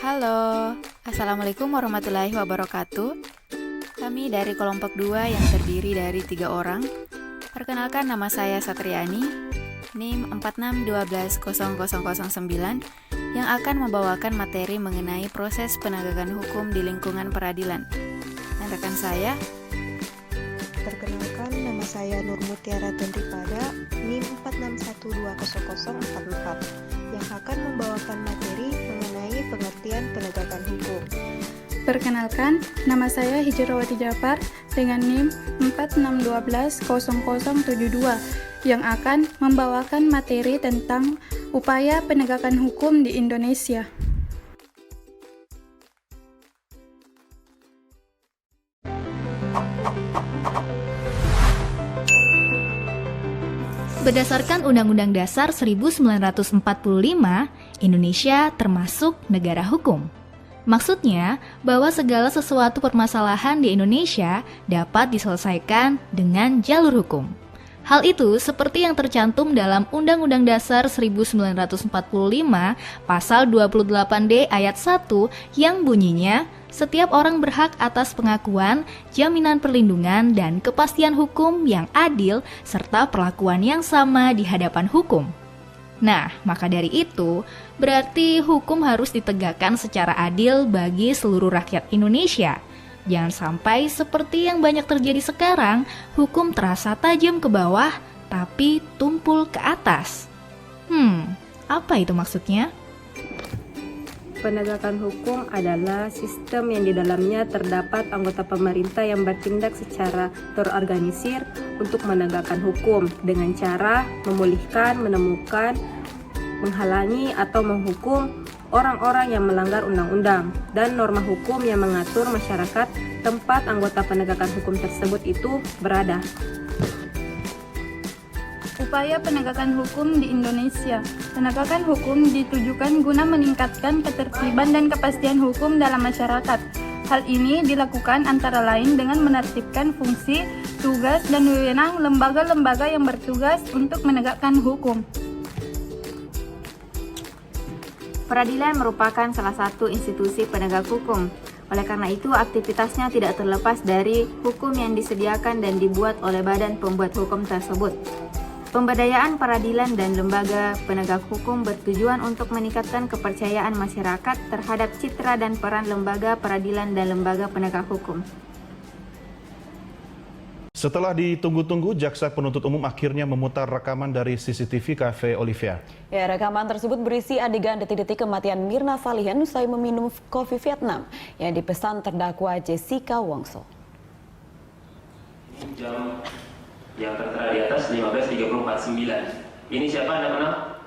Halo, Assalamualaikum warahmatullahi wabarakatuh. Kami dari kelompok 2 yang terdiri dari 3 orang. Perkenalkan, nama saya Satriani, NIM 46120009, yang akan membawakan materi mengenai proses penegakan hukum di lingkungan peradilan. Dan rekan saya, Perkenalkan, nama saya Nur Mutiara Tentripada, NIM 46120044, yang akan membawakan materi mengenai pengertian penegakan hukum. Perkenalkan, nama saya Hijrawati Jafar dengan NIM 46120072 yang akan membawakan materi tentang upaya penegakan hukum di Indonesia. Berdasarkan Undang-Undang Dasar 1945, Indonesia termasuk negara hukum. Maksudnya, bahwa segala sesuatu permasalahan di Indonesia dapat diselesaikan dengan jalur hukum. Hal itu seperti yang tercantum dalam Undang-Undang Dasar 1945 Pasal 28D ayat 1 yang bunyinya, setiap orang berhak atas pengakuan, jaminan perlindungan, dan kepastian hukum yang adil serta perlakuan yang sama di hadapan hukum. Nah, maka dari itu, berarti hukum harus ditegakkan secara adil bagi seluruh rakyat Indonesia. Jangan sampai seperti yang banyak terjadi sekarang, hukum terasa tajam ke bawah, tapi tumpul ke atas. Apa itu maksudnya? Penegakan hukum adalah sistem yang di dalamnya terdapat anggota pemerintah yang bertindak secara terorganisir untuk menegakkan hukum dengan cara memulihkan, menemukan, menghalangi atau menghukum orang-orang yang melanggar undang-undang dan norma hukum yang mengatur masyarakat tempat anggota penegakan hukum tersebut itu berada. Upaya penegakan hukum di Indonesia. Penegakan hukum ditujukan guna meningkatkan ketertiban dan kepastian hukum dalam masyarakat. Hal ini dilakukan antara lain dengan menertibkan fungsi, tugas, dan wewenang lembaga-lembaga yang bertugas untuk menegakkan hukum. peradilan merupakan salah satu institusi penegak hukum. Oleh karena itu, aktivitasnya tidak terlepas dari hukum yang disediakan dan dibuat oleh badan pembuat hukum tersebut. Pemberdayaan peradilan dan lembaga penegak hukum bertujuan untuk meningkatkan kepercayaan masyarakat terhadap citra dan peran lembaga peradilan dan lembaga penegak hukum. Setelah ditunggu-tunggu, Jaksa Penuntut Umum akhirnya memutar rekaman dari CCTV Cafe Olivia. Ya, rekaman tersebut berisi adegan detik-detik kematian Mirna Salihin usai meminum kopi Vietnam yang dipesan terdakwa Jessica Wongso. Jam yang tertera di atas 15.34.9. Ini siapa Anda kenal?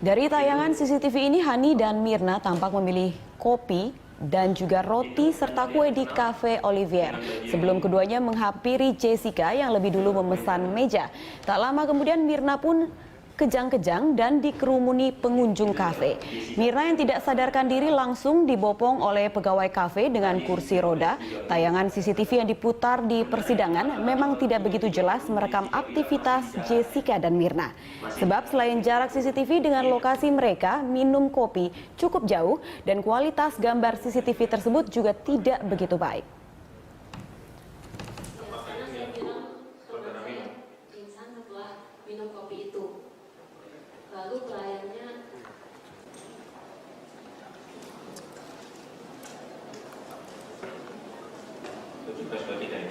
Dari tayangan CCTV ini, Hani dan Mirna tampak memilih kopi dan juga roti serta kue di Cafe Olivier. Sebelum keduanya menghampiri Jessica yang lebih dulu memesan meja. Tak lama kemudian Mirna pun kejang-kejang dan dikerumuni pengunjung kafe. Mirna yang tidak sadarkan diri langsung dibopong oleh pegawai kafe dengan kursi roda. Tayangan CCTV yang diputar di persidangan memang tidak begitu jelas merekam aktivitas Jessica dan Mirna. Sebab selain jarak CCTV dengan lokasi mereka minum kopi cukup jauh dan kualitas gambar CCTV tersebut juga tidak begitu baik. Lalu pelayannya Itu juga sudah tidak.